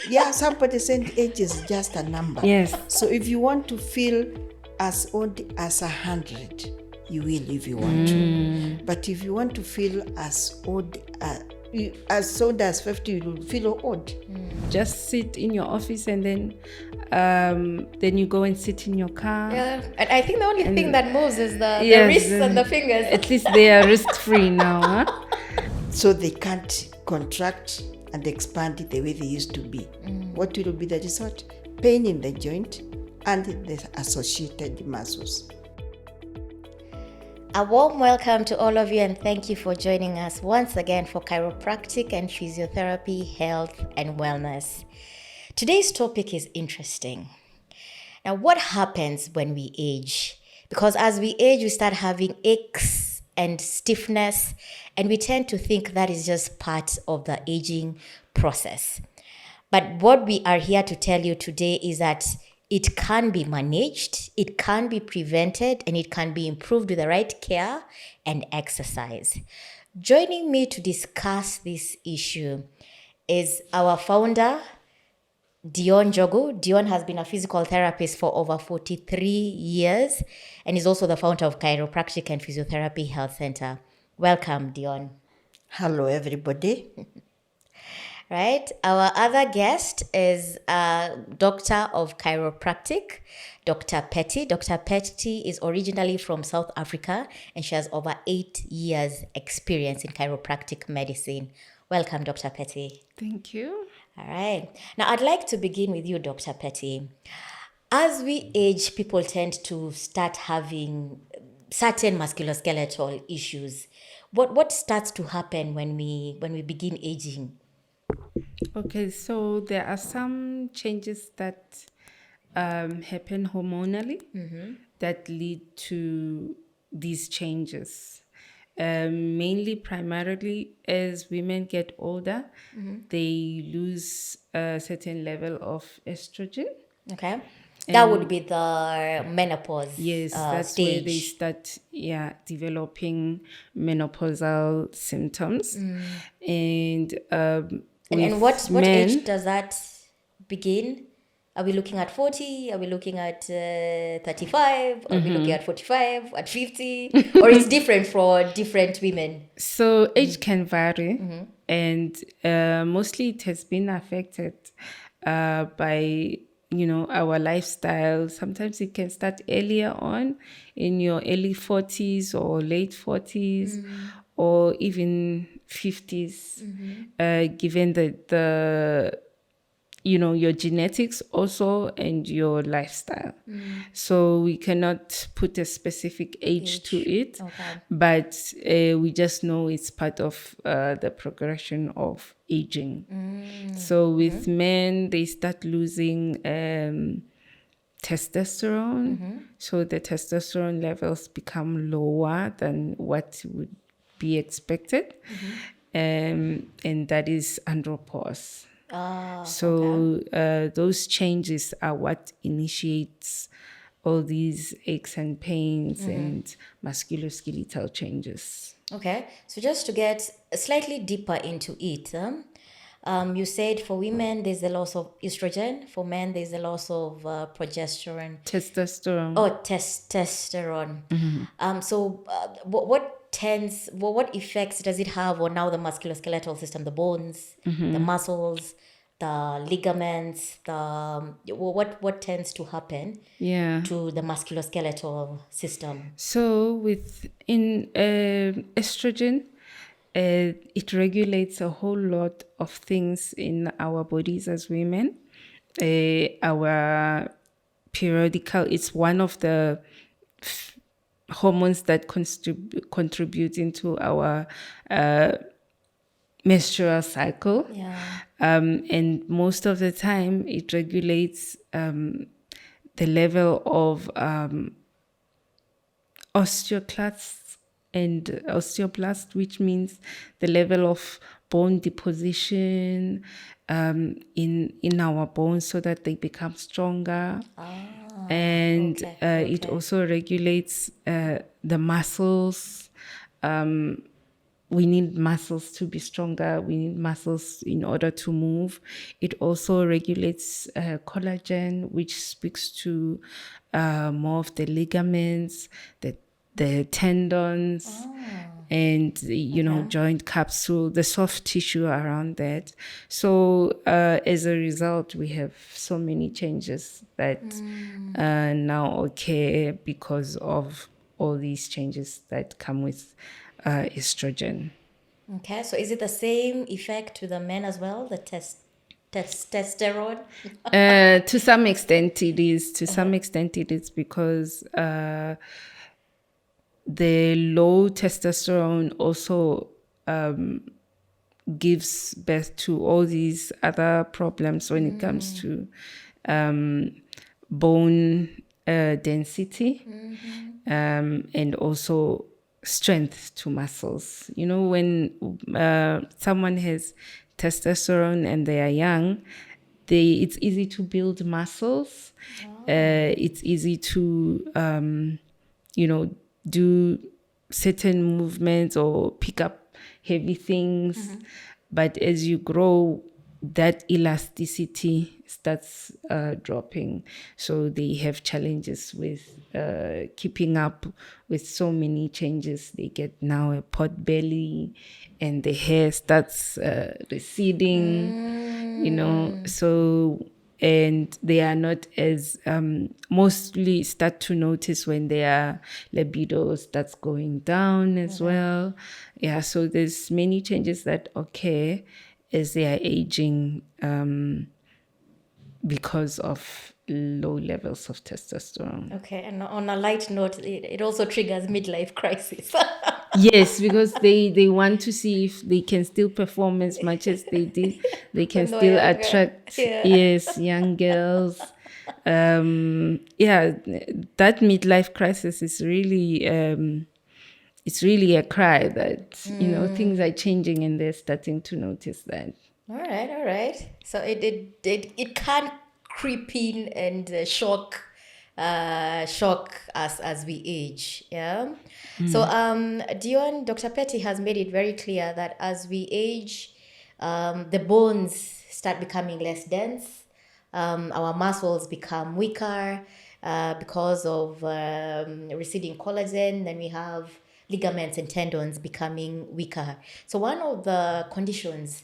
Yeah, somebody said age is just a number. Yes. So if you want to feel as old as 100, you will if you want to. But if you want to feel as old as 50, you will feel old. Just sit in your office and then you go and sit in your car. Yeah, and I think the only thing that moves is the Yes, wrists and the fingers. At least they are risk-free now, huh? So they can't contract and expand it the way they used to be. What will be the result? Pain in the joint and the associated muscles. A warm welcome to all of you, and thank you for joining us once again for Chiropractic and Physiotherapy, Health and Wellness. Today's topic is interesting. Now, what happens when we age? Because as we age, we start having aches and stiffness, and we tend to think that is just part of the aging process. But what we are here to tell you today is that it can be managed, it can be prevented, and it can be improved with the right care and exercise. Joining me to discuss this issue is our founder, Dion Jogu. Dion has been a physical therapist for over 43 years and is also the founder of Chiropractic and Physiotherapy Health Center. Welcome, Dion. Hello, everybody. Right. Our other guest is a doctor of chiropractic, Dr. Petty. Dr. Petty is originally from South Africa and she has over 8 years experience in chiropractic medicine. Welcome, Dr. Petty. Thank you. All right. Now, I'd like to begin with you, Dr. Petty. As we age, people tend to start having certain musculoskeletal issues. What starts to happen when we begin aging? Okay, so there are some changes that happen hormonally that lead to these changes. Primarily, as women get older, they lose a certain level of estrogen. Okay. That would be the menopause Yes, that's stage. where they start developing menopausal symptoms. And what men, age does that begin? Are we looking at 40? Are we looking at 35? Are we looking at 45? At 50? Or it's different for different women? So age can vary, and mostly it has been affected by our lifestyle. Sometimes it can start earlier on in your early 40s or late 40s or even 50s, given the your genetics also and your lifestyle. So we cannot put a specific age to it, but we just know it's part of the progression of aging. So with men, they start losing testosterone. So the testosterone levels become lower than what would be expected. And that is andropause. Those changes are what initiates all these aches and pains and musculoskeletal changes. Okay, so just to get slightly deeper into it, you said for women there's the loss of estrogen, for men there's the loss of progesterone. Testosterone. Oh, testosterone. So what effects does it have on now the musculoskeletal system, the bones, the muscles, the ligaments, what tends to happen to the musculoskeletal system? So within estrogen, it regulates a whole lot of things in our bodies as women. Our periodical, it's one of the hormones that contribute into our menstrual cycle. And most of the time it regulates the level of osteoclasts and osteoblast, which means the level of bone deposition in our bones so that they become stronger. It also regulates the muscles we need muscles to be stronger. We need muscles in order to move. It also regulates collagen, which speaks to more of the ligaments, the tendons, and joint capsule, the soft tissue around that. So as a result, we have so many changes that now occur because of all these changes that come with estrogen. Okay, so is it the same effect to the men as well, the testosterone? To some extent it is. To some extent it is because the low testosterone also gives birth to all these other problems when it comes to bone density and also strength to muscles. When someone has testosterone and they are young, it's easy to build muscles. It's easy to do certain movements or pick up heavy things. But as you grow, that elasticity starts dropping. So they have challenges with keeping up with so many changes. They get now a pot belly and the hair starts receding, so, and they are not as, mostly start to notice when their libido starts going down as well. Yeah, so there's many changes that occur as they are aging because of low levels of testosterone. Okay, and on a light note, it also triggers midlife crisis. Yes, because they want to see if they can still perform as much as they did. They can still attract young girls. That midlife crisis is really it's really a cry that things are changing and they're starting to notice that. All right. So it can creep in and shock us as we age. Yeah. So Dion, Dr. Petty has made it very clear that as we age, the bones start becoming less dense. Our muscles become weaker because of receding collagen. Then we have ligaments and tendons becoming weaker. So one of the conditions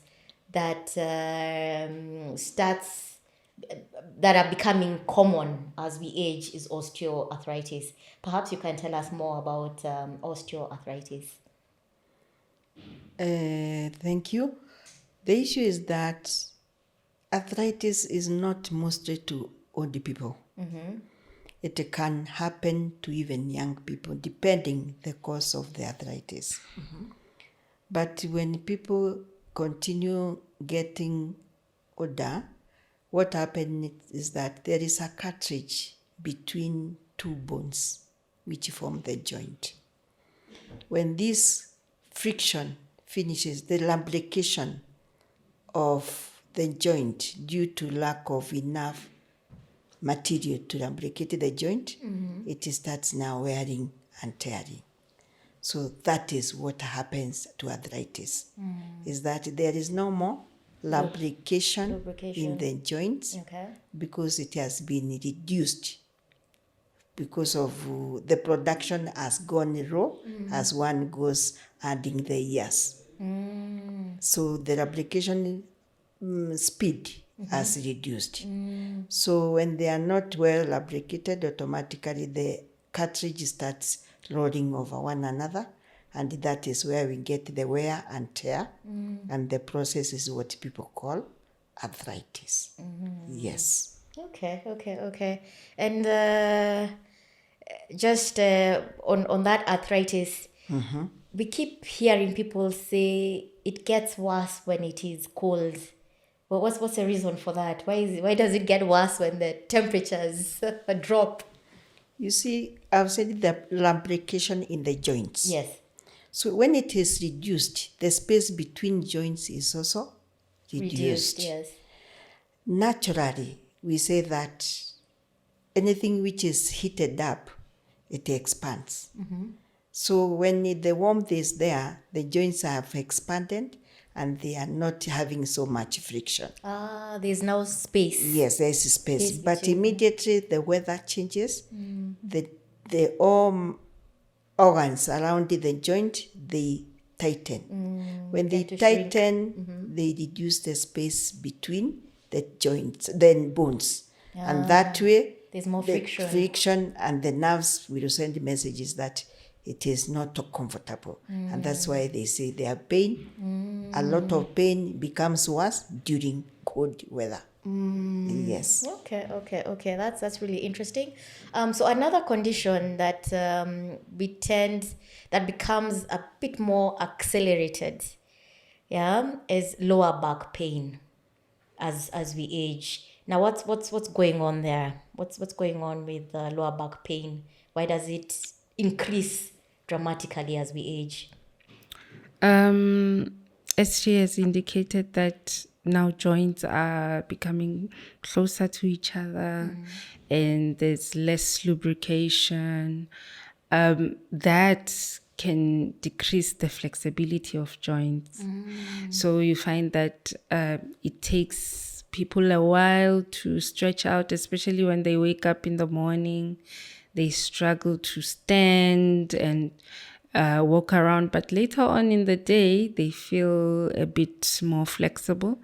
that that are becoming common as we age is osteoarthritis. Perhaps you can tell us more about osteoarthritis. Thank you. The issue is that arthritis is not mostly to older people. It can happen to even young people, depending the cause of the arthritis. But when people continue getting older, what happens is that there is a cartilage between two bones which form the joint. When this friction finishes, the lubrication of the joint due to lack of enough material to lubricate the joint, it starts now wearing and tearing. So that is what happens to arthritis, is that there is no more lubrication in the joints because it has been reduced because of the production has gone low as one goes adding the years. So the lubrication speed has reduced. So when they are not well lubricated, automatically the cartilage starts rolling over one another, and that is where we get the wear and tear, and the process is what people call arthritis. Yes. Okay. And just on that arthritis, we keep hearing people say it gets worse when it is cold. Well, what's the reason for that? Why does it get worse when the temperatures drop? You see, I've said the lubrication in the joints. Yes. So when it is reduced, the space between joints is also reduced. Yes. Naturally, we say that anything which is heated up, it expands. So when the warmth is there, the joints have expanded and they are not having so much friction. There's no space. Yes, there is space. But between them. immediately the weather changes, the organs around the joint, they tighten. When they Tend to shrink. tighten, they reduce the space between the joints, then bones. And that way, There's more the friction. and the nerves will send messages that it is not comfortable. And that's why they say they have pain. A lot of pain becomes worse during cold weather. Yes. Okay. That's really interesting. So another condition that that becomes a bit more accelerated, is lower back pain as we age. Now, what's going on there? What's going on with lower back pain? Why does it increase dramatically as we age? As she has indicated that now joints are becoming closer to each other and there's less lubrication. That can decrease the flexibility of joints. So you find that it takes people a while to stretch out, especially when they wake up in the morning. They struggle to stand and walk around, but later on in the day, they feel a bit more flexible.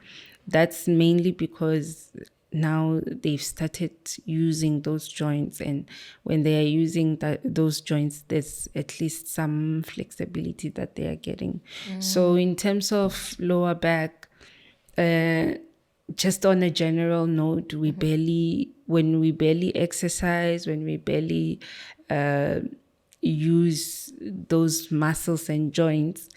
That's mainly because now they've started using those joints, and when they are using those joints, there's at least some flexibility that they are getting. So in terms of lower back, just on a general note, when we barely exercise, when we barely use those muscles and joints,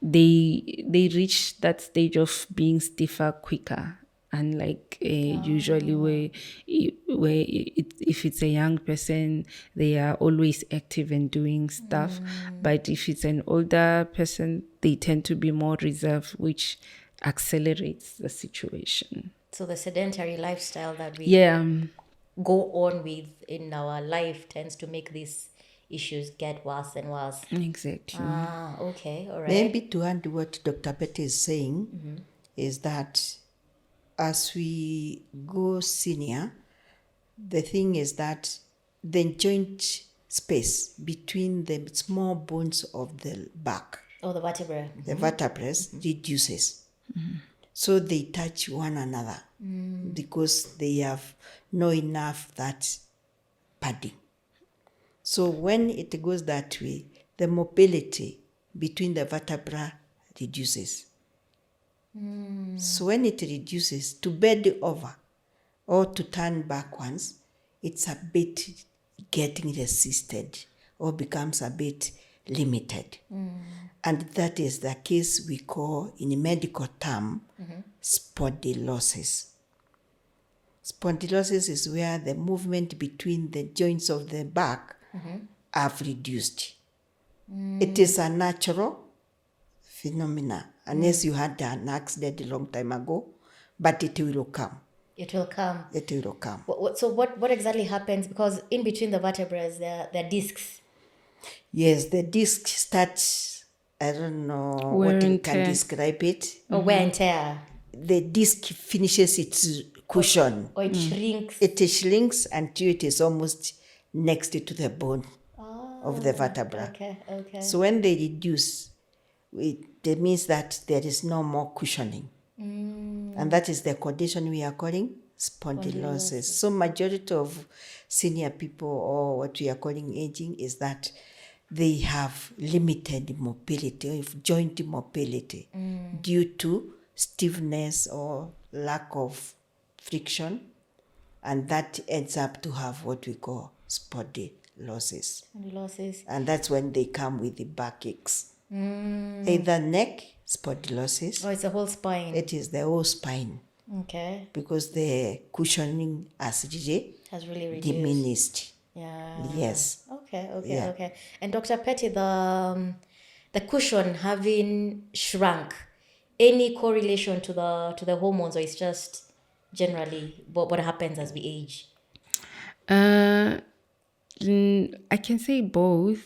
they reach that stage of being stiffer quicker. Unlike usually if it's a young person, they are always active and doing stuff. But if it's an older person, they tend to be more reserved, which accelerates the situation. So the sedentary lifestyle that we go on with in our life tends to make these issues get worse and worse. Exactly. Okay, all right. Maybe to add what Dr. Betty is saying is that as we go senior, the thing is that the joint space between the small bones of the back, the vertebrae. the vertebrae, reduces. So they touch one another because they have not enough that padding. So when it goes that way, the mobility between the vertebra reduces. So when it reduces, to bend over or to turn backwards, it's a bit getting resisted or becomes a bit limited. And that is the case we call, in a medical term, spondylosis. Spondylosis is where the movement between the joints of the back have reduced. It is a natural phenomena, unless you had an accident a long time ago, but it will come. It will come. It will come. So what exactly happens? Because in between the vertebrae, there are discs. Yes, the disc starts, I don't know Wear what you and can tear. describe it. Or wear and tear. The disc finishes its cushion. Or it shrinks. It shrinks until it is almost next to the bone of the vertebra. Okay. So when they reduce, it means that there is no more cushioning. And that is the condition we are calling spondylosis. So majority of senior people, or what we are calling aging, is that they have limited mobility, joint mobility, due to stiffness or lack of friction, and that ends up to have what we call spondylosis. And that's when they come with the backaches. Either neck spondylosis. Oh, it's a whole spine. It is the whole spine. Okay. Because the cushioning has really reduced. diminished. Yeah. Yes. Okay. And Dr. Petty, the cushion having shrunk, any correlation to the hormones, or it's just generally what happens as we age? I can say both,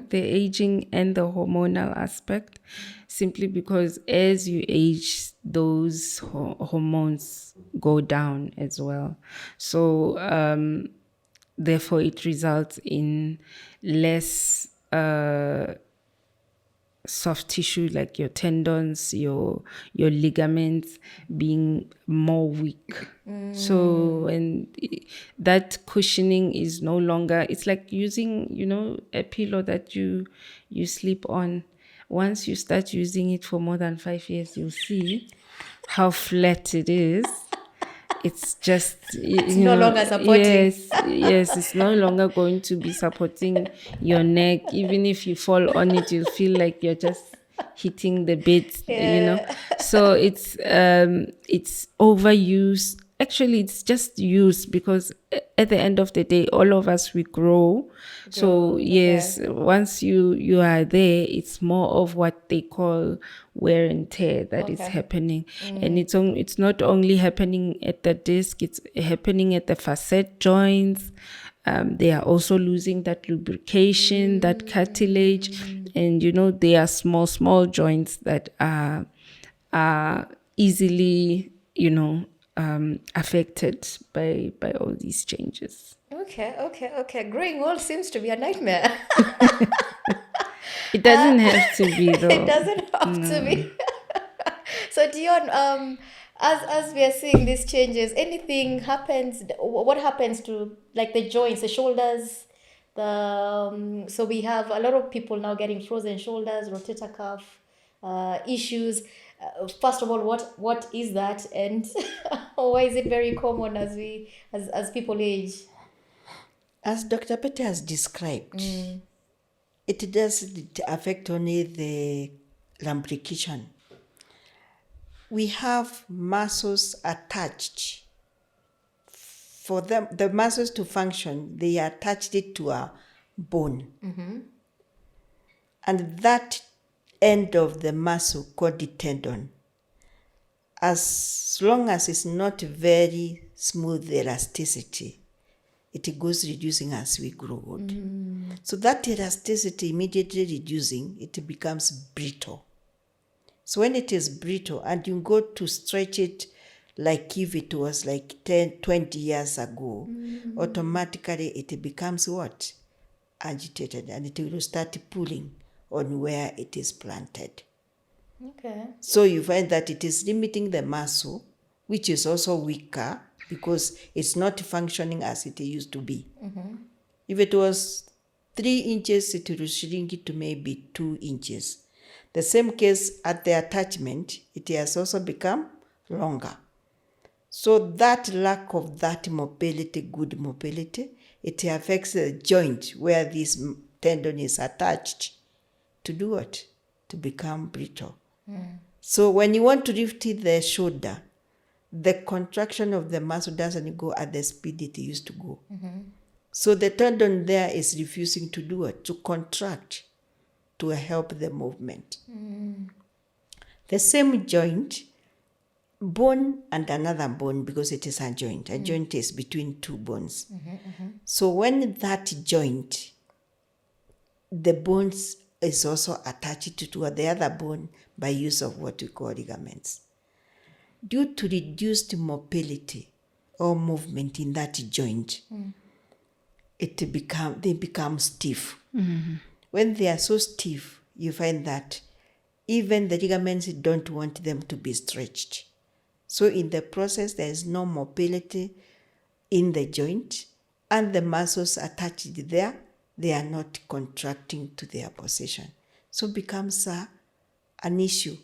the aging and the hormonal aspect, simply because as you age, those hormones go down as well. So therefore, it results in less soft tissue, like your tendons, your ligaments being more weak. So, and that cushioning is no longer, it's like using, a pillow that you sleep on. Once you start using it for more than 5 years, you'll see how flat it is. It's just, It's no longer supporting. Yes, it's no longer going to be supporting your neck. Even if you fall on it, you'll feel like you're just hitting the bed, So it's overuse. Actually, it's just use, because at the end of the day, all of us, we grow. So yes, once you are there, it's more of what they call wear and tear that is happening. And it's not only happening at the disc, it's happening at the facet joints. They are also losing that lubrication, that cartilage, and they are small joints that are easily affected by all these changes. Okay. Growing old seems to be a nightmare. It doesn't have to be, though. It doesn't have to be. So Dion, as we are seeing these changes, anything happens? What happens to like the joints, the shoulders? So we have a lot of people now getting frozen shoulders, rotator cuff issues. First of all, what is that, and why is it very common as people age? As Dr. Peter has described, it doesn't affect only the lubrication. We have muscles attached. For them, the muscles to function, they attached it to a bone. And that end of the muscle called the tendon, as long as it's not very smooth elasticity, it goes reducing as we grow old. So that elasticity immediately reducing, it becomes brittle. So when it is brittle and you go to stretch it like if it was like 10, 20 years ago, automatically it becomes what? Agitated, and it will start pulling on where it is planted. Okay. So you find that it is limiting the muscle, which is also weaker because it's not functioning as it used to be. If it was 3 inches, it will shrink it to maybe 2 inches. The same case at the attachment, it has also become longer. So that lack of that mobility, good mobility, it affects the joint where this tendon is attached to do what? To become brittle. So when you want to lift the shoulder, the contraction of the muscle doesn't go at the speed it used to go. So the tendon there is refusing to do it, to contract, to help the movement. The same joint, bone and another bone, because it is a joint. A joint is between 2 bones. So when that joint, the bones is also attached to the other bone by use of what we call ligaments. Due to reduced mobility or movement in that joint, they become stiff. When they are so stiff, you find that even the ligaments don't want them to be stretched. So in the process, there is no mobility in the joint, and the muscles attached there, they are not contracting to their position. So it becomes an issue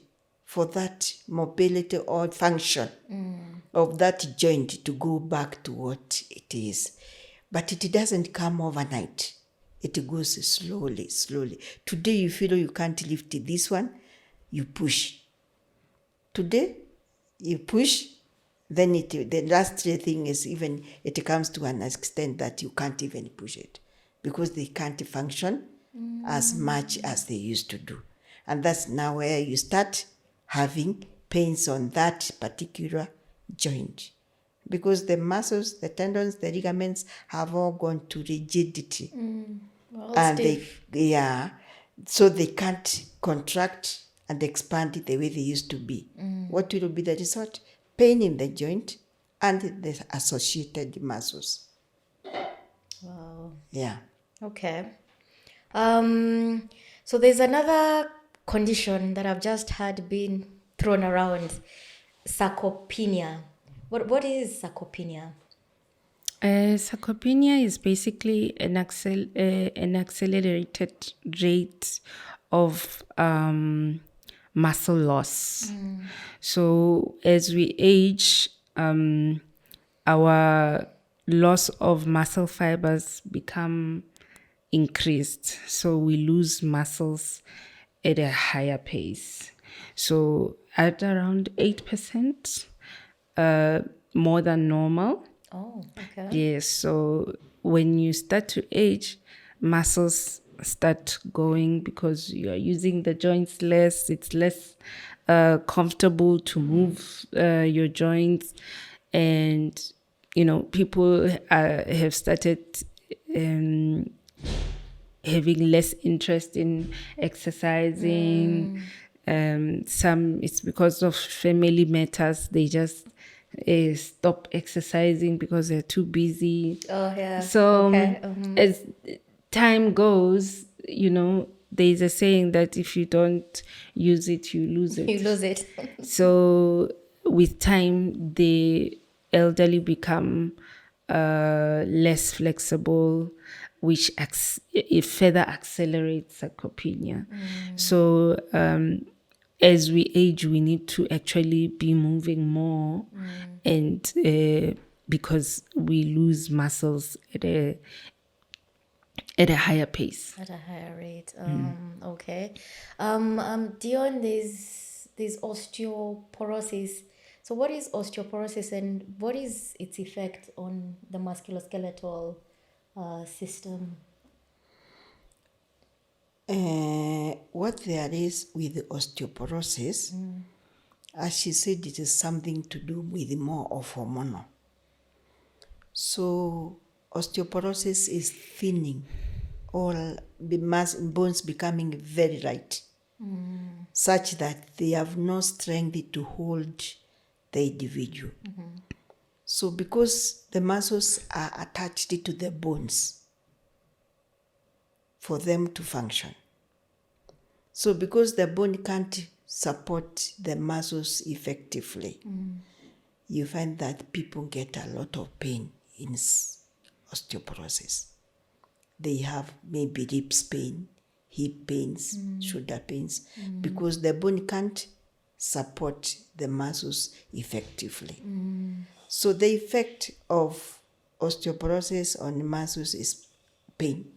for that mobility or function of that joint to go back to what it is. But it doesn't come overnight. It goes slowly. Today you feel you can't lift this one, you push. Today you push, then the last thing is even it comes to an extent that you can't even push it because they can't function as much as they used to do. And that's now where you start having pains on that particular joint. because the muscles, the tendons, the ligaments have all gone to rigidity. Well, And stiff. so they can't contract and expand the way they used to be. What will be the result? Pain in the joint and the associated muscles. Wow. Yeah. Okay. So there's another condition that I've just had been thrown around, sarcopenia. What is sarcopenia? Sarcopenia is basically an accelerated rate of muscle loss. So as we age, our loss of muscle fibers become increased. So we lose muscles at a higher pace. So at around 8%, more than normal. Oh, okay. Yes, so when you start to age, muscles start going because you are using the joints less. It's less comfortable to move your joints, and people have started having less interest in exercising. Some it's because of family matters. They just stop exercising because they're too busy. Oh, yeah. So Okay. as time goes, there's a saying that if you don't use it, you lose it. You lose it. So with time, the elderly become less flexible, which it further accelerates sarcopenia. So as we age, we need to actually be moving more, and because we lose muscles at a higher pace. At a higher rate. Okay. Dion, there's osteoporosis. So what is osteoporosis and what is its effect on the musculoskeletal system? What there is with osteoporosis, as she said, it is something to do with more of hormonal. So osteoporosis is thinning, all the bones becoming very light, such that they have no strength to hold the individual. So because the muscles are attached to the bones for them to function. So because the bone can't support the muscles effectively, you find that people get a lot of pain in osteoporosis. They have maybe ribs pain, hip pains, shoulder pains, because the bone can't support the muscles effectively. So the effect of osteoporosis on the muscles is pain.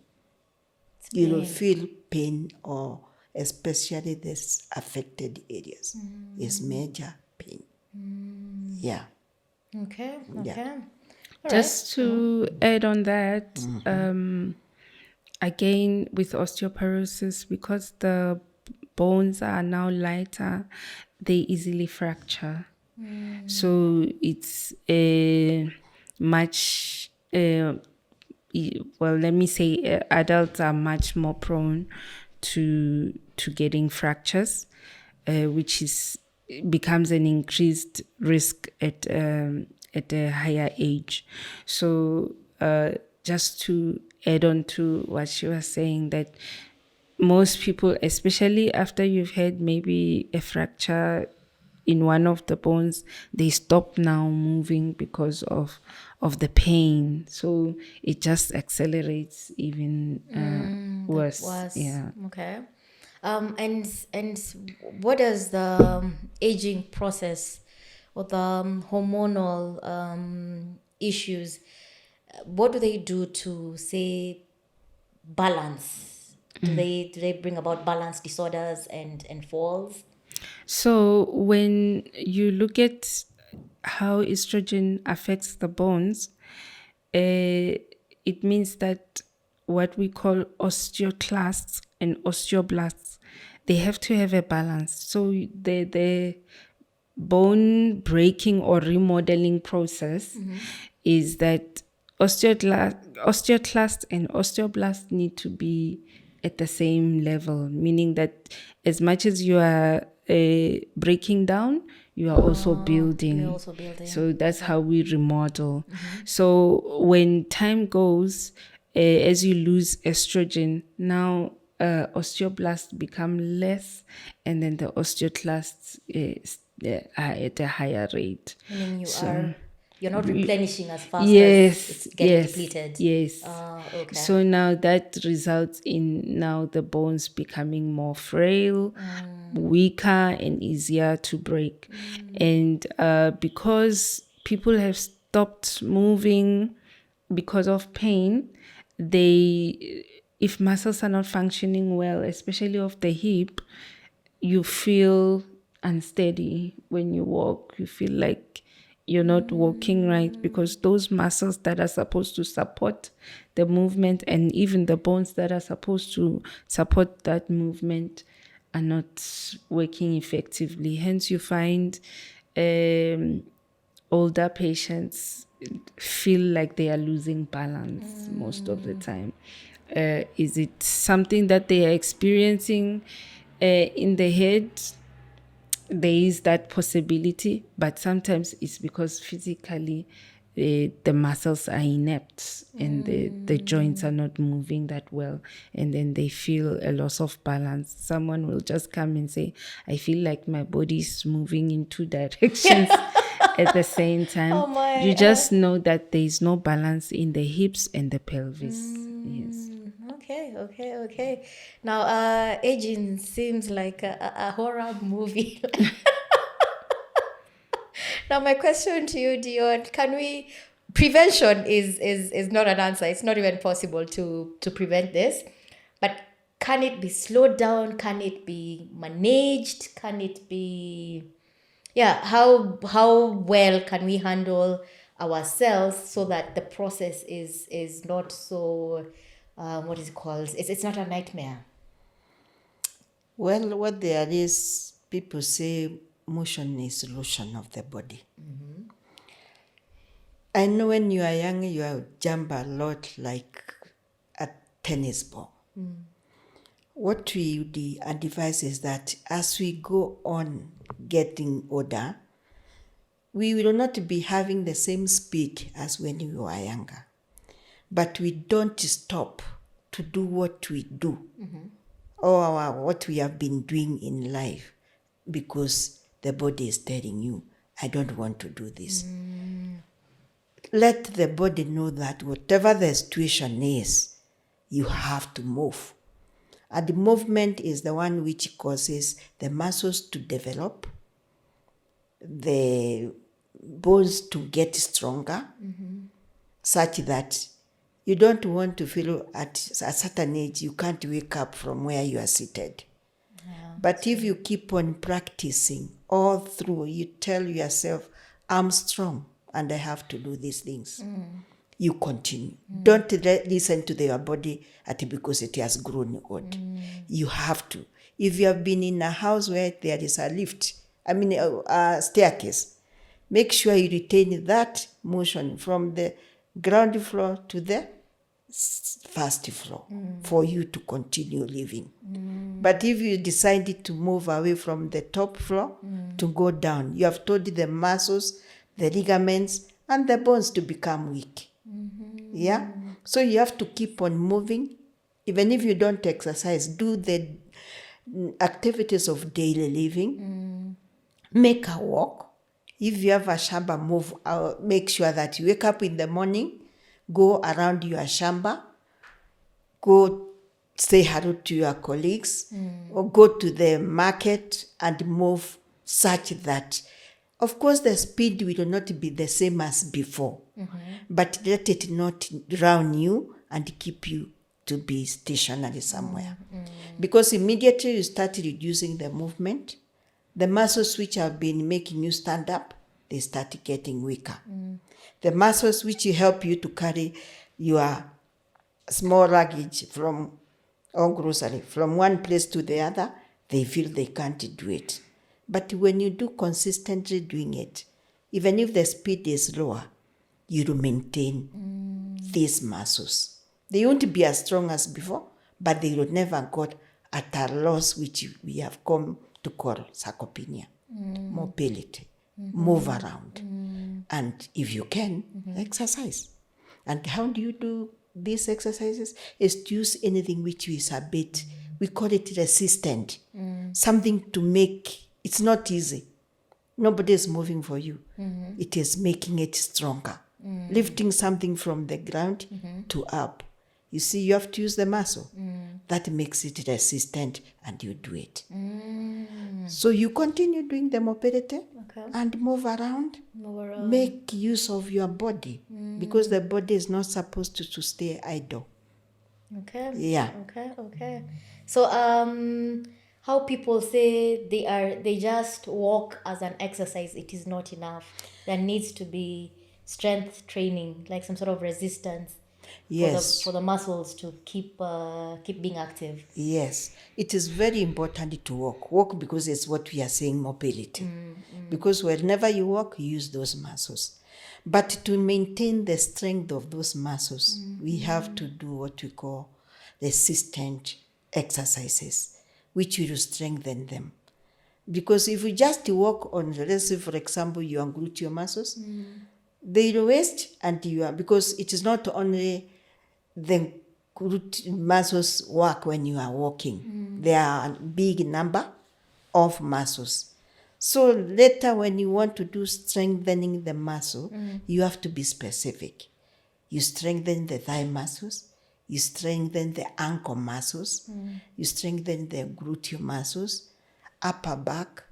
You will feel pain, or especially this affected areas is major pain. Yeah. Okay. Yeah. All Just to add on that, again with osteoporosis, because the bones are now lighter, they easily fracture. So it's a much well, let me say adults are much more prone to getting fractures, which becomes an increased risk at a higher age. So just to add on to what she was saying, that most people, especially after you've had maybe a fracture in one of the bones, they stop now moving because of the pain. So it just accelerates even worse. Yeah. Okay. And what does the aging process or the hormonal issues, what do they do to, say, balance? Do they bring about balance disorders and falls? So when you look at how estrogen affects the bones, it means that what we call osteoclasts and osteoblasts, they have to have a balance. So the bone breaking or remodeling process is that osteoclast and osteoblast need to be at the same level, meaning that as much as you are breaking down, you are also building. You're also building. So that's how we remodel. So when time goes, as you lose estrogen, now osteoblasts become less, and then the osteoclasts are at a higher rate. Meaning you're not replenishing as fast Yes, as it's getting yes, depleted. yes. Okay. So now that results in now the bones becoming more frail, weaker, and easier to break. And because people have stopped moving because of pain, if muscles are not functioning well, especially of the hip, you feel unsteady when you walk. You feel like you're not walking right, because those muscles that are supposed to support the movement, and even the bones that are supposed to support that movement, are not working effectively. Hence, you find older patients feel like they are losing balance most of the time. Is it something that they are experiencing in the head? There is that possibility, but sometimes it's because physically the muscles are inept and the joints are not moving that well, and then they feel a loss of balance. Someone will just come and say, I feel like my body is moving in two directions at the same time. Oh my, you just know that there is no balance in the hips and the pelvis. Yes. Okay. Now, aging seems like a horror movie. Now, my question to you, Dion, prevention is not an answer. It's not even possible to prevent this. But can it be slowed down? Can it be managed? Can it be, how well can we handle ourselves so that the process is not so, what is it called? It's not a nightmare. Well, what there is, people say motion is lotion of the body. I know when you are young, you jump a lot like a tennis ball. What we advise is that as we go on getting older, we will not be having the same speed as when we were younger. But we don't stop to do what we do or what we have been doing in life, because the body is telling you, I don't want to do this. Let the body know that whatever the situation is, you have to move. And the movement is the one which causes the muscles to develop, the bones to get stronger, such that you don't want to feel at a certain age you can't wake up from where you are seated. But if you keep on practicing all through, you tell yourself, I'm strong and I have to do these things. You continue. Don't listen to your body because it has grown old. You have to. If you have been in a house where there is a staircase, make sure you retain that motion from the ground floor to the first floor for you to continue living. But if you decided to move away from the top floor to go down, you have told the muscles, the ligaments, and the bones to become weak. Yeah? So you have to keep on moving. Even if you don't exercise, do the activities of daily living. Make a walk. If you have a shamba, move out. Make sure that you wake up in the morning, go around your shamba, go say hello to your colleagues, or go to the market and move such that, of course, the speed will not be the same as before, but let it not drown you and keep you to be stationary somewhere. Because immediately you start reducing the movement, the muscles which have been making you stand up, they start getting weaker. The muscles which help you to carry your small luggage or grocery from one place to the other, they feel they can't do it. But when you do consistently doing it, even if the speed is lower, you will maintain these muscles. They won't be as strong as before, but they will never got at a loss, which we have come to call sarcopenia, mobility, move around. And if you can, exercise. And how do you do these exercises? Is to use anything which is a bit, we call it resistant, something to make, it's not easy. Nobody is moving for you. It is making it stronger. Lifting something from the ground to up. You see, you have to use the muscle. That makes it resistant, and you do it. So you continue doing the mobility and move around. Make use of your body, because the body is not supposed to stay idle. Okay. Yeah. Okay. So how people say they just walk as an exercise, it is not enough. There needs to be strength training, like some sort of resistance. Yes. For the muscles to keep being active. Yes, it is very important to walk. Walk because it's what we are saying, mobility. Because whenever you walk, you use those muscles. But to maintain the strength of those muscles, we have to do what we call resistant exercises, which will strengthen them. Because if we just walk on, let's say, for example, your gluteal muscles, they will waste, and because it is not only the glute muscles work when you are walking. There are a big number of muscles. So later when you want to do strengthening the muscle, you have to be specific. You strengthen the thigh muscles, you strengthen the ankle muscles, you strengthen the gluteal muscles, upper back,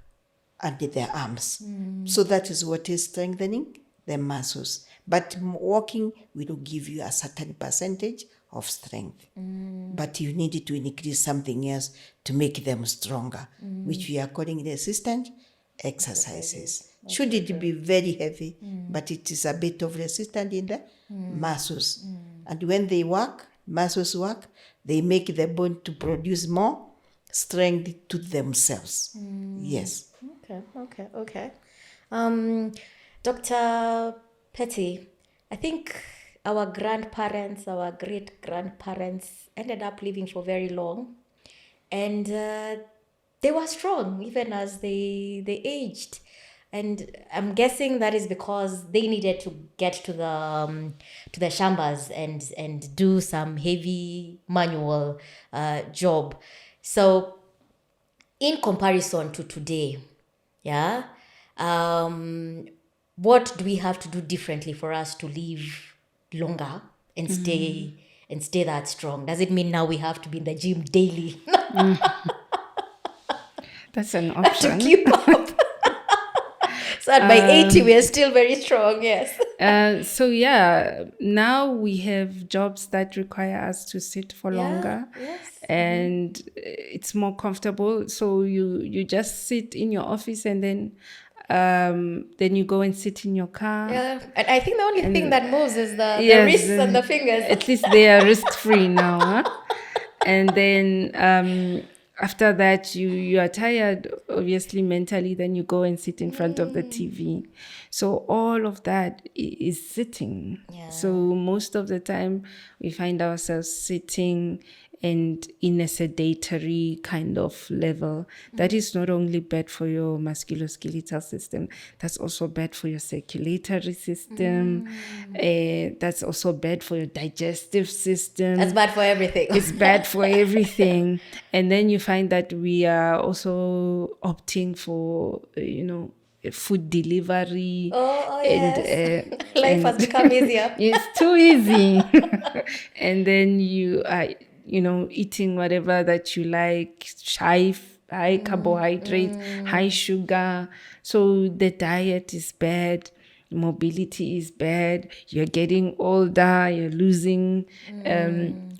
and the arms. So that is what is strengthening the muscles. But walking will give you a certain percentage of strength. But you need to increase something else to make them stronger, which we are calling resistant exercises. Should it be very heavy, but it is a bit of resistance in the muscles. And when they work, muscles work, they make the bone to produce more strength to themselves. Yes. Okay. Dr. Petty, I think our grandparents, our great-grandparents ended up living for very long, and they were strong even as they aged. And I'm guessing that is because they needed to get to the shambas and do some heavy manual job. So in comparison to today, what do we have to do differently for us to live longer and stay that strong? Does it mean now we have to be in the gym daily? That's an option. To keep up. So at by 80, we are still very strong, yes. So now we have jobs that require us to sit for longer. Yes. And it's more comfortable. So you just sit in your office, and then you go and sit in your car. Yeah, and I think the only thing that moves is the Yes, wrists and the fingers. At least they are risk-free now. Huh? And then after that, you are tired, obviously mentally, then you go and sit in front of the TV. So all of that is sitting. Yeah. So most of the time, we find ourselves sitting and in a sedentary kind of level. That is not only bad for your musculoskeletal system, that's also bad for your circulatory system. That's also bad for your digestive system. That's bad for everything. It's bad for everything. And then you find that we are also opting for, food delivery. Oh yes. And, life has become easier. It's too easy. And then you are eating whatever that you like, high carbohydrates, high sugar. So the diet is bad, mobility is bad, you're getting older, you're losing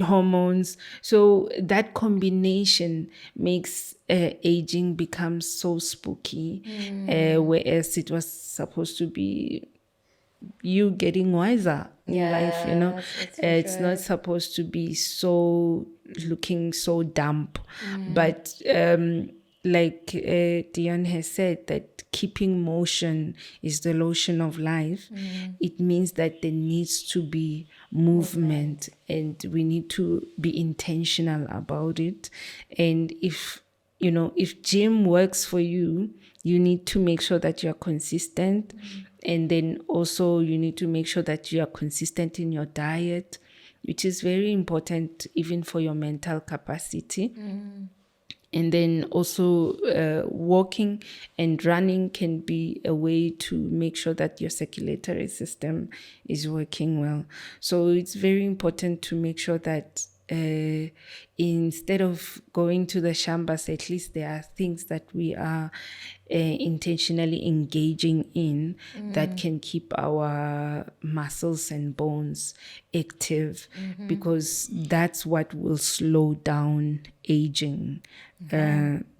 hormones. So that combination makes aging become so spooky, whereas it was supposed to be you getting wiser in life, it's not supposed to be looking so damp. But like Dion has said, that keeping motion is the lotion of life. It means that there needs to be movement, and we need to be intentional about it. And if gym works for you, you need to make sure that you're consistent. And then also you need to make sure that you are consistent in your diet, which is very important even for your mental capacity. And then also walking and running can be a way to make sure that your circulatory system is working well. So it's very important to make sure that instead of going to the shambas, at least there are things that we are intentionally engaging in that can keep our muscles and bones active, because that's what will slow down aging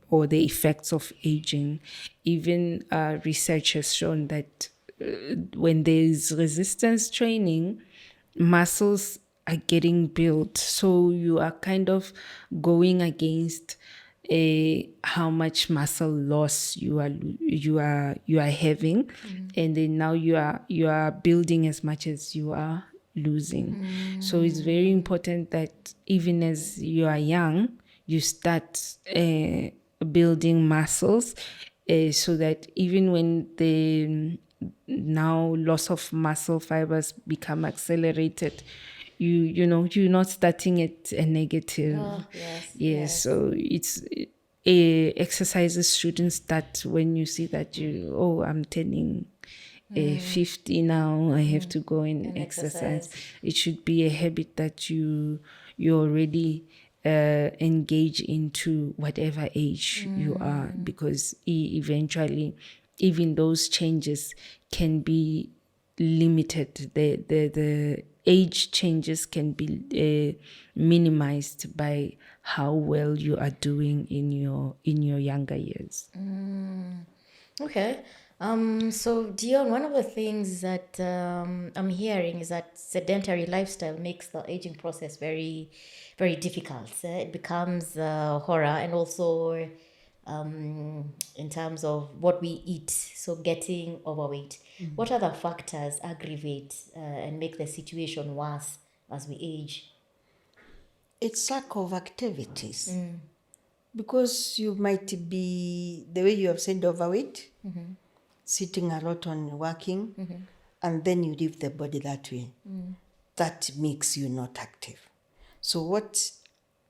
or the effects of aging. Even research has shown that when there is resistance training, muscles are getting built. So you are kind of going against how much muscle loss you are having, and then now you are building as much as you are losing. So it's very important that even as you are young, you start building muscles, so that even when the now loss of muscle fibers become accelerated, you're not starting at a negative. Yes. So it's exercises shouldn't start when you see that I'm turning 50 now, I have to go and exercise. It should be a habit that you already engage into whatever age you are, because eventually even those changes can be limited. The age changes can be minimized by how well you are doing in your younger years. Okay. So Dion, one of the things that I'm hearing is that sedentary lifestyle makes the aging process very, very difficult. It becomes horror, and also in terms of what we eat, so getting overweight. What other factors aggravate and make the situation worse as we age? It's lack of activities. Because you might be, the way you have said, overweight, sitting a lot on working, and then you leave the body that way. That makes you not active. So what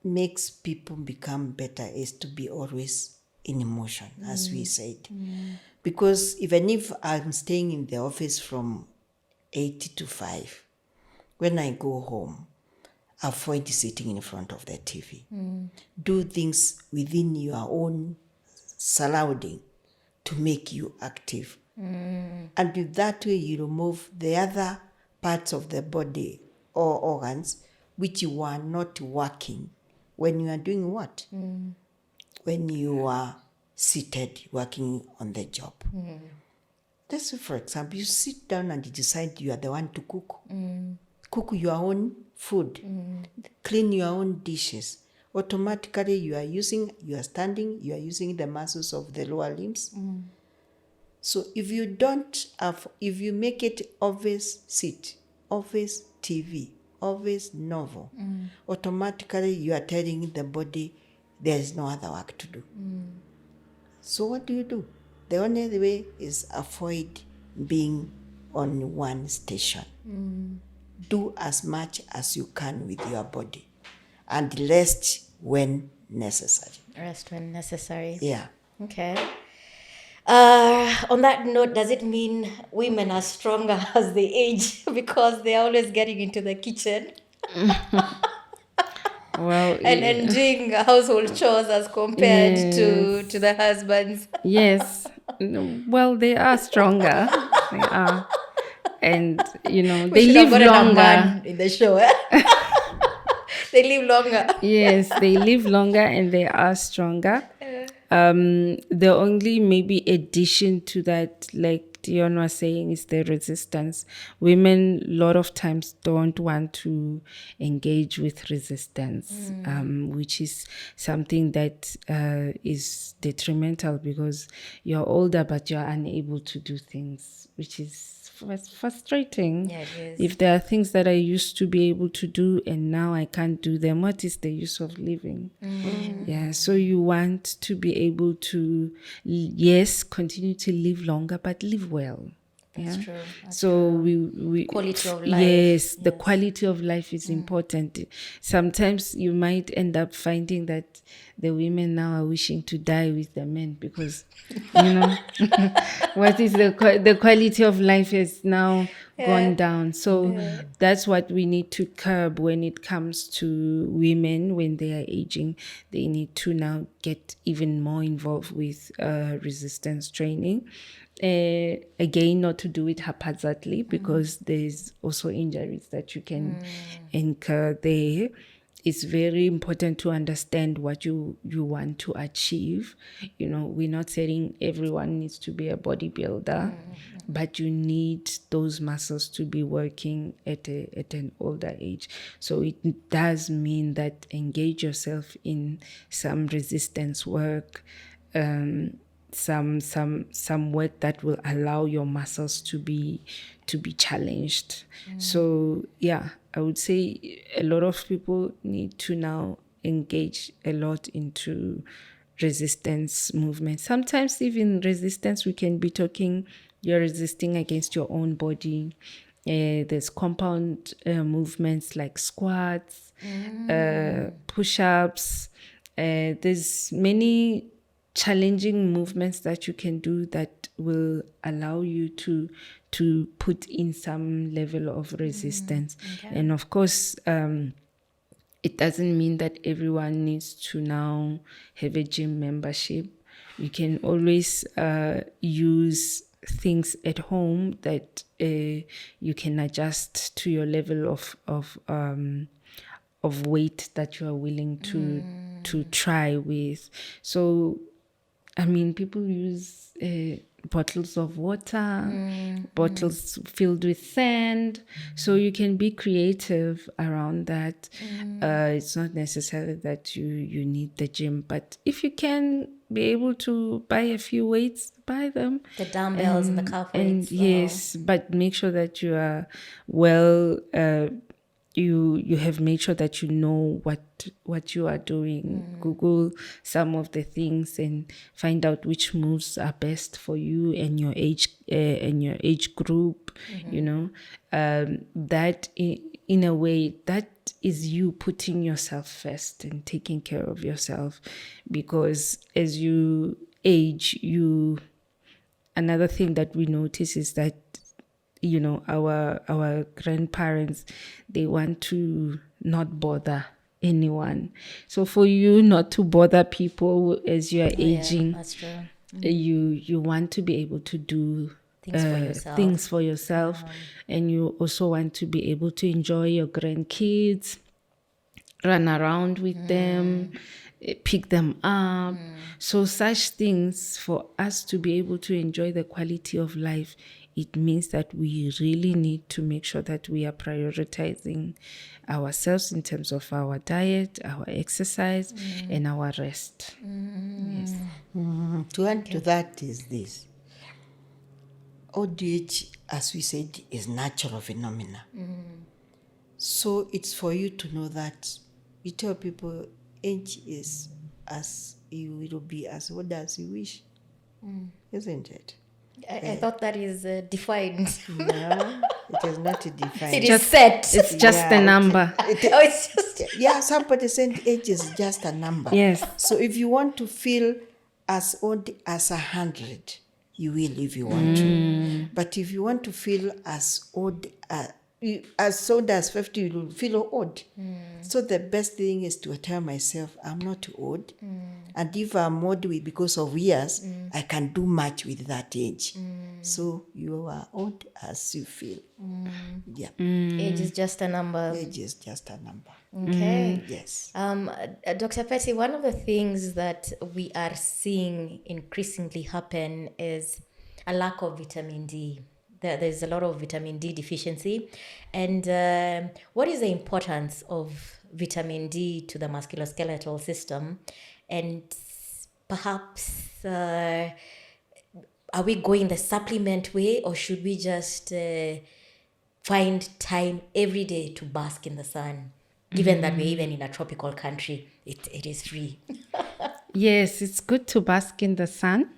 makes people become better is to be always in motion, as we said. Because even if I'm staying in the office from 8 to 5, when I go home, avoid sitting in front of the TV. Do things within your own surrounding to make you active. And with that way, you remove the other parts of the body or organs which you are not working when you are doing what? When you are seated working on the job. Let's say, for example, you sit down and you decide you are the one to cook. Cook your own food, clean your own dishes. Automatically you are standing, you are using the muscles of the lower limbs. So if you make it always sit, always TV, always novel, automatically you are telling the body there is no other work to do. So what do? The only way is avoid being on one station. Do as much as you can with your body, and rest when necessary. Rest when necessary. Yeah. Okay. On that note, does it mean women are stronger as they age because they're always getting into the kitchen? Well, and doing household chores as compared to the husbands? Yes. Well, they are stronger. They are. And, they live longer. In the show, they live longer. Yes, they live longer and they are stronger. The only maybe addition to that, like Dion was saying is the resistance. Women a lot of times don't want to engage with resistance, which is something that is detrimental, because you're older but you're unable to do things, which is frustrating. Yeah, it is. If there are things that I used to be able to do and now I can't do them, what is the use of living? Yeah, so you want to be able to, yes, continue to live longer, but live well. That's Yeah. true. That's So true. we Quality of life. Yes, the quality of life is important. Sometimes you might end up finding that the women now are wishing to die with the men, because what is the quality of life has now gone down. So that's what we need to curb when it comes to women. When they are aging, they need to now get even more involved with resistance training. Again, not to do it haphazardly, because there's also injuries that you can incur there. It's very important to understand what you want to achieve. We're not saying everyone needs to be a bodybuilder, but you need those muscles to be working at an older age. So it does mean that engage yourself in some resistance work, some work that will allow your muscles to be challenged. So yeah, I would say a lot of people need to now engage a lot into resistance movement. Sometimes even resistance, we can be talking, you're resisting against your own body. There's compound movements like squats, push-ups. There's many challenging movements that you can do that will allow you to put in some level of resistance. And of course, it doesn't mean that everyone needs to now have a gym membership. You can always use things at home that you can adjust to your level of weight that you are willing to try with. So I mean, people use bottles of water, bottles filled with sand. So you can be creative around that. It's not necessary that you need the gym, but if you can be able to buy a few weights, buy them. The dumbbells and the calf And weights. yes, but make sure that you are well. You have made sure that you know what you are doing. Google some of the things and find out which moves are best for you and your age group. That in a way, that is you putting yourself first and taking care of yourself, because as you age, another thing that we notice is that our grandparents, they want to not bother anyone. So for you not to bother people as you are aging, that's true. you want to be able to do things for yourself, and you also want to be able to enjoy your grandkids, run around with them, pick them up. So such things, for us to be able to enjoy the quality of life, it means that we really need to make sure that we are prioritizing ourselves in terms of our diet, our exercise, and our rest. Yes. To add to that is this. ODH, as we said, is natural phenomena. So it's for you to know that you tell people age is as you will be as old as you wish. Isn't it? I thought that is defined. No, it is not defined. It is set. It's just a number. It's just... Yeah, somebody said age is just a number. Yes. So if you want to feel as old as 100, you will if you want to. But if you want to feel as old as 50, you will feel old. So the best thing is to tell myself, I'm not old. And if I'm old because of years, I can do much with that age. So you are old as you feel. Yeah. Age is just a number. Age is just a number. Okay. Yes. Dr. Petty, one of the things that we are seeing increasingly happen is a lack of vitamin D. There's a lot of vitamin D deficiency. And what is the importance of vitamin D to the musculoskeletal system? And perhaps are we going the supplement way, or should we just find time every day to bask in the sun? Given that we're even in a tropical country, it is free. Yes, it's good to bask in the sun.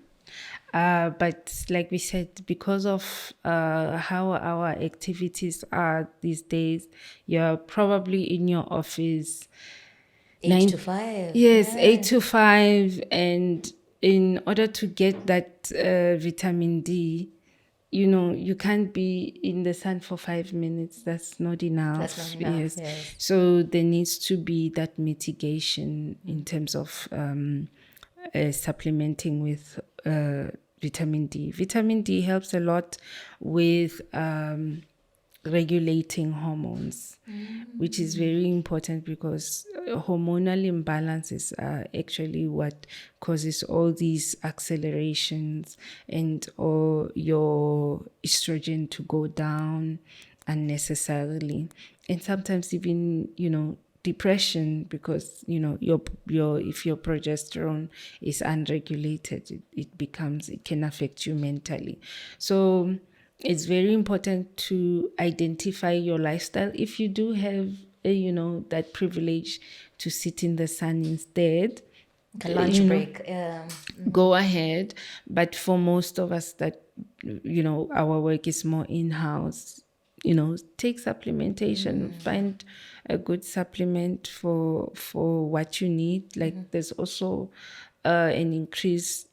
But like we said, because of how our activities are these days, you're probably in your office 8 to 5. Yes, Yeah. 8 to 5. And in order to get that vitamin D, you can't be in the sun for 5 minutes. That's not enough. That's not enough, yes. So there needs to be that mitigation in terms of supplementing with vitamin D. Vitamin D helps a lot with regulating hormones, which is very important because hormonal imbalances are actually what causes all these accelerations or your estrogen to go down unnecessarily, and sometimes even depression, because your if your progesterone is unregulated, it can affect you mentally. So it's very important to identify your lifestyle. If you do have that privilege to sit in the sun instead, A lunch break. go ahead. But for most of us that our work is more in-house, take supplementation. Find a good supplement for what you need. Like there's also an increased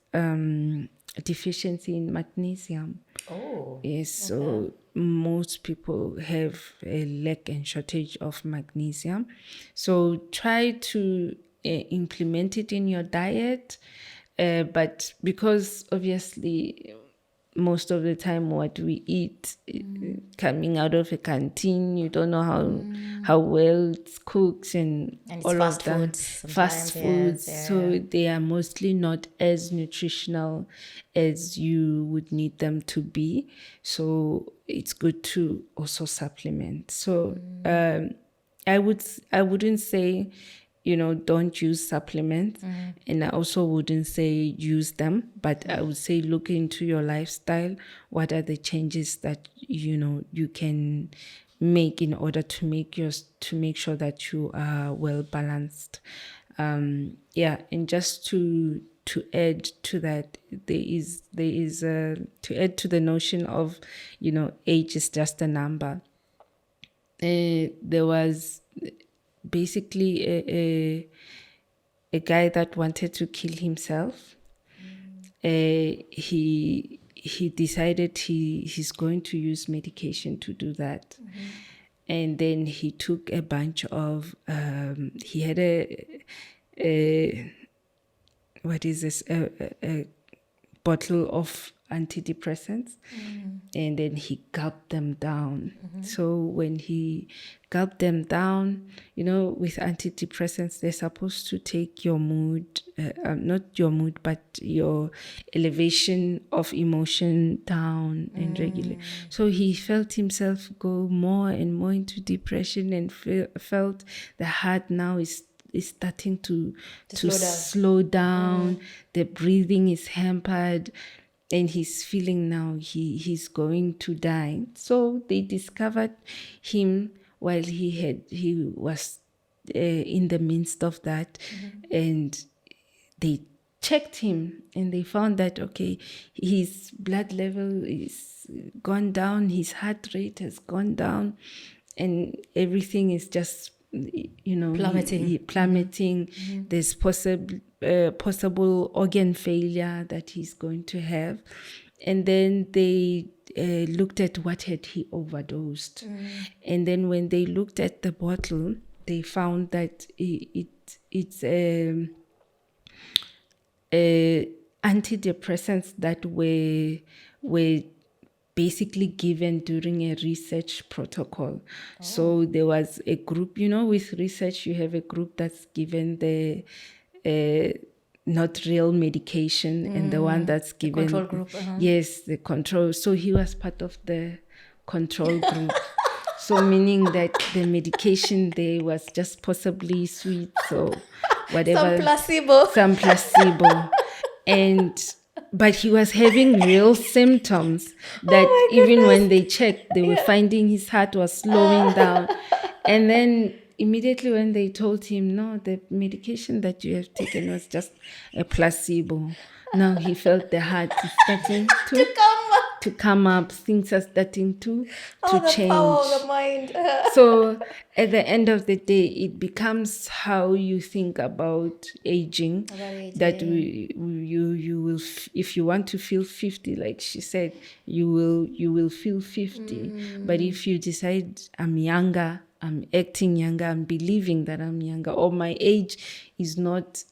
deficiency in magnesium. Oh. Yes, so most people have a lack and shortage of magnesium. So try to implement it in your diet. But because obviously most of the time what we eat coming out of a canteen, you don't know how well it's cooked, and it's all fast of that foods fast sometimes, foods. yes, So they are mostly not as nutritional as you would need them to be. So it's good to also supplement. So I wouldn't say don't use supplements, and I also wouldn't say use them, but I would say look into your lifestyle. What are the changes that you can make in order to make sure that you are well balanced. And just to add to that, there is to add to the notion of age is just a number. There was basically a guy that wanted to kill himself. He decided he's going to use medication to do that. And then he took a bunch of he had a bottle of antidepressants, and then he gulped them down. So when he gulped them down, with antidepressants, they're supposed to take your mood, not your mood, but your elevation of emotion down and regulate. So he felt himself go more and more into depression, and felt the heart now is starting to slow down. The breathing is hampered, and he's feeling now he's going to die. So they discovered him while he was in the midst of that, and they checked him, and they found that his blood level is gone down, his heart rate has gone down, and everything is just plummeting. There's possible organ failure that he's going to have. And then they looked at what had he overdosed. And then when they looked at the bottle, they found that it's antidepressants that were basically given during a research protocol. So there was a group, with research, you have a group that's given the not real medication, and the one that's given, control group, yes, the control. So he was part of the control group. So meaning that the medication there was just possibly sweet, so whatever, some placebo, but he was having real symptoms that even when they checked, they were finding his heart was slowing down. And then immediately when they told him, no, the medication that you have taken was just a placebo. Now he felt the heart is starting to come up. Things are starting to change. The power of the mind. So at the end of the day, it becomes how you think about aging. That you will, if you want to feel 50, like she said, you will feel 50. But if you decide I'm younger, I'm acting younger, I'm believing that I'm younger, or my age is not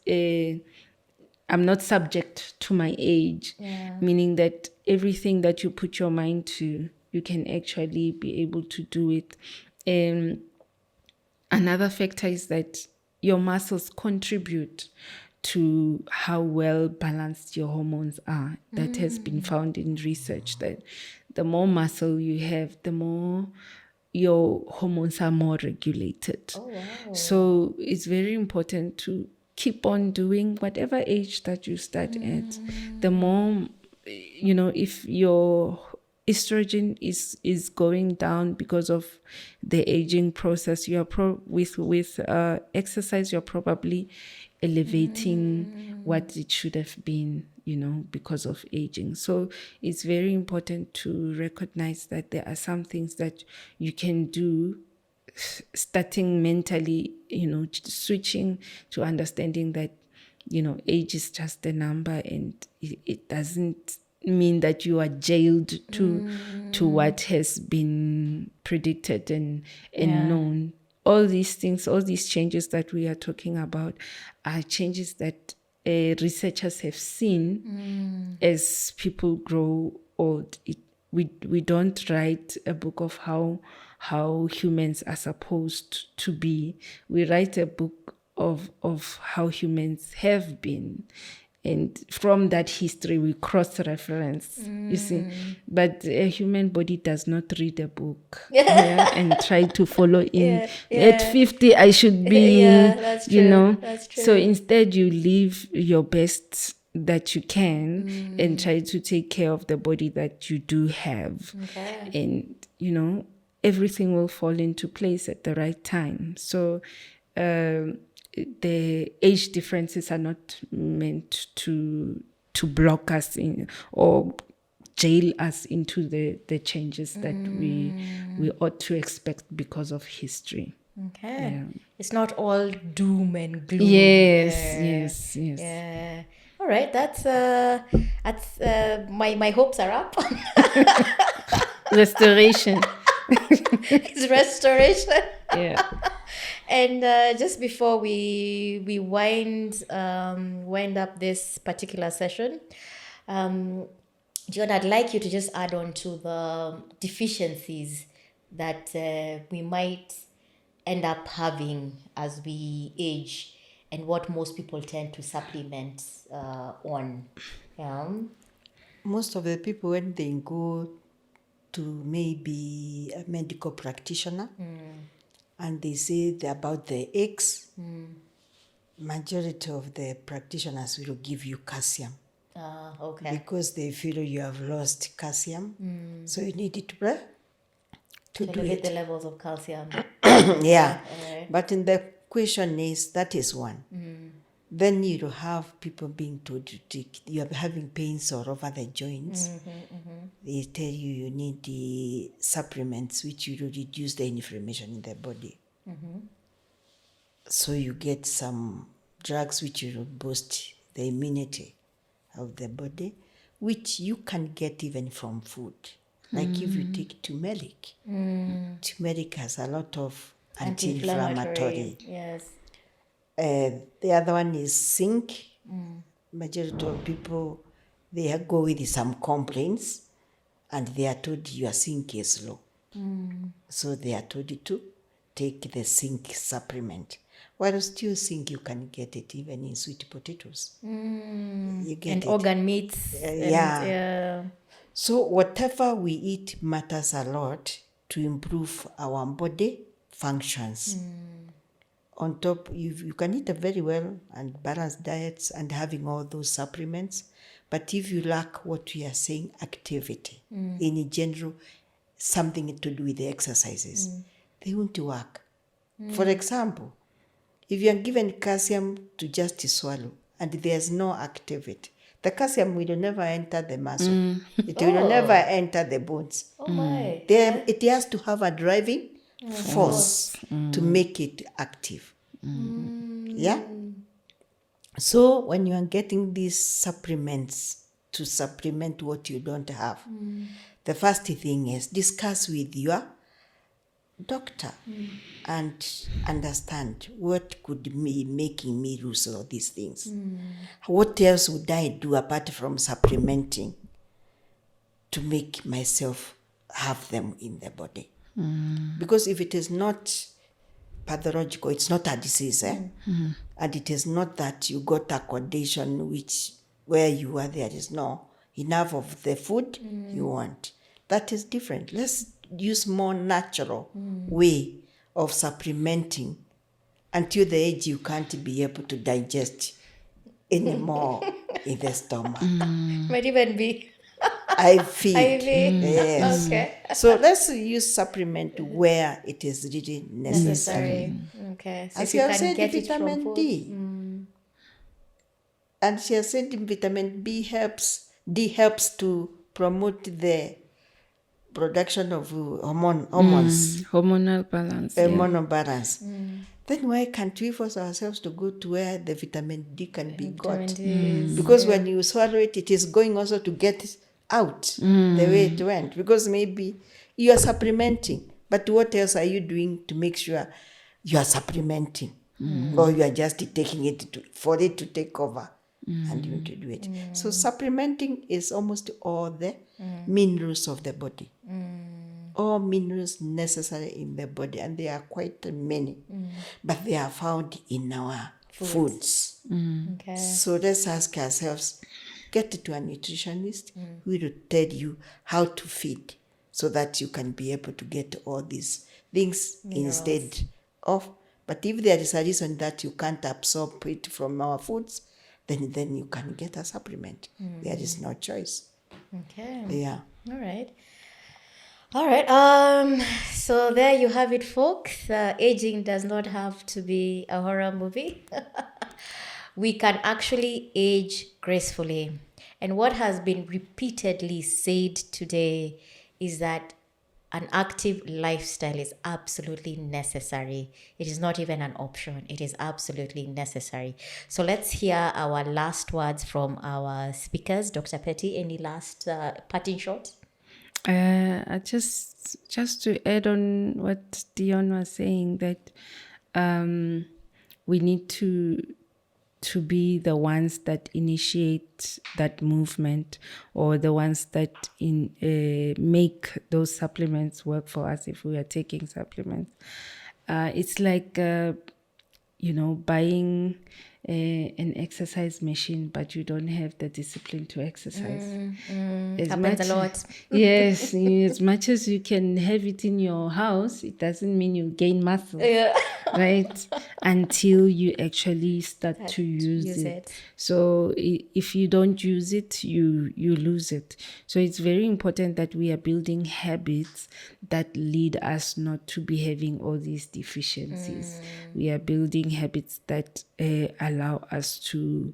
I'm not subject to my age, meaning that everything that you put your mind to, you can actually be able to do it. Another factor is that your muscles contribute to how well balanced your hormones are. That has been found in research, that the more muscle you have, the more your hormones are more regulated. Oh, wow. So it's very important to keep on doing whatever age that you start at. The more, if your estrogen is going down because of the aging process, you are with exercise, you're probably elevating what it should have been, because of aging. So it's very important to recognize that there are some things that you can do, starting mentally, switching to understanding that, age is just a number, and it doesn't mean that you are jailed to what has been predicted and known. All these things, all these changes that we are talking about are changes that researchers have seen as people grow old. We don't write a book of how humans are supposed to be. We write a book of how humans have been. And from that history, we cross-reference, you see. But a human body does not read a book and try to follow in. At 50, I should be, that's true. That's true. So instead, you live your best that you can and try to take care of the body that you do have. Okay. And, everything will fall into place at the right time. So the age differences are not meant to block us in or jail us into the changes that we ought to expect because of history. Okay. Yeah. It's not all doom and gloom. Yes. Yeah. All right. That's my hopes are up. Restoration. It's restoration. Yeah. And just before we wind up this particular session, John, I'd like you to just add on to the deficiencies that we might end up having as we age, and what most people tend to supplement on. Most of the people, when they go to maybe a medical practitioner and they say about the aches, majority of the practitioners will give you calcium. Okay. Because they feel you have lost calcium. So you need it to do get it. the levels of calcium. Yeah. Right. But in the question is, that is one. Then you have people being told you are having pains all over the joints. They tell you need the supplements which will reduce the inflammation in the body. So you get some drugs which will boost the immunity of the body, which you can get even from food. Like if you take turmeric, turmeric has a lot of anti-inflammatory. Yes. The other one is zinc. Majority of people, they go with some complaints and they are told your zinc is low. So they are told to take the zinc supplement. While still think you can get it even in sweet potatoes. You get And it. organ meats. Yeah. So whatever we eat matters a lot to improve our body functions. On top, you can eat a very well and balanced diets and having all those supplements, but if you lack what we are saying, activity, in general, something to do with the exercises, they won't work. For example, if you are given calcium to just swallow and there's no activity, the calcium will never enter the muscle. It will never enter the bones. Oh my. It has to have a driving force to make it active. Yeah? So when you are getting these supplements to supplement what you don't have, the first thing is discuss with your doctor and understand what could be making me lose all these things. What else would I do apart from supplementing to make myself have them in the body? Because if it is not pathological, it's not a disease, and it is not that you got a condition where you are there is no enough of the food you want. That is different. Let's use more natural way of supplementing until the age you can't be able to digest anymore in the stomach. Might even be IV. IV. Yes. Okay. So let's use supplement where it is really necessary. Okay. So As if you you have can said, get it from vitamin food. D. And she has said vitamin D helps to promote the production of hormones, Hormonal balance. hormonal balance. Then why can't we force ourselves to go to where the vitamin D can be got? Because when you swallow it, it is going also to get it out the way it went. Because maybe you are supplementing, but what else are you doing to make sure you are supplementing? Or you are just taking it for it to take over and you to do it. So supplementing is almost all the minerals of the body. All minerals necessary in the body, and there are quite many, but they are found in our foods. Okay. So let's ask ourselves, get to a nutritionist who will tell you how to feed so that you can be able to get all these things instead of. But if there is a reason that you can't absorb it from our foods, then you can get a supplement. There is no choice. Okay. Yeah. All right. So there you have it, folks. Aging does not have to be a horror movie. We can actually age gracefully. And what has been repeatedly said today is that an active lifestyle is absolutely necessary. It is not even an option. It is absolutely necessary. So let's hear our last words from our speakers. Dr. Petty, any last parting shot? Just to add on what Dion was saying, that we need to be the ones that initiate that movement, or the ones that make those supplements work for us if we are taking supplements. It's like buying an exercise machine, but you don't have the discipline to exercise. Happens a lot. Yes, as much as you can have it in your house, it doesn't mean you gain muscle. Right? Until you actually start to use it. So if you don't use it, you lose it. So it's very important that we are building habits that lead us not to be having all these deficiencies. We are building habits that allow us to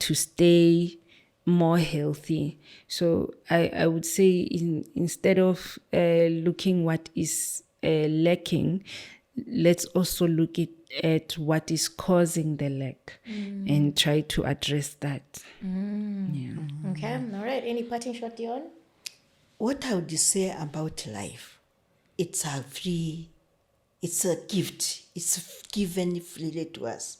stay more healthy. So I would say instead of looking what is lacking, let's also look at what is causing the lack and try to address that. Yeah. Okay, all right. Any parting shot, Dion? What I would say about life, it's a gift. It's given freely to us.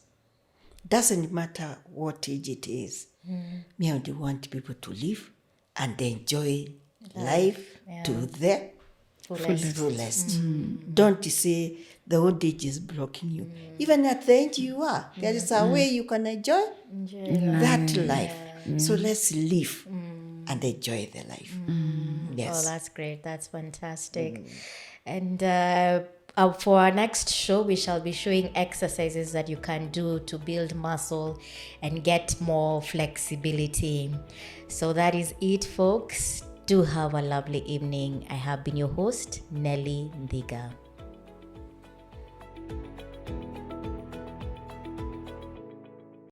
Doesn't matter what age it is. Me, I would want people to live and enjoy life to the fullest. Don't say the old age is blocking you. Even at the age you are, there is a way you can enjoy that life. So let's live and enjoy the life. Yes. Oh, that's great. That's fantastic. And for our next show, we shall be showing exercises that you can do to build muscle and get more flexibility. So that is it, folks. Do have a lovely evening. I have been your host, Nelly Ndiga.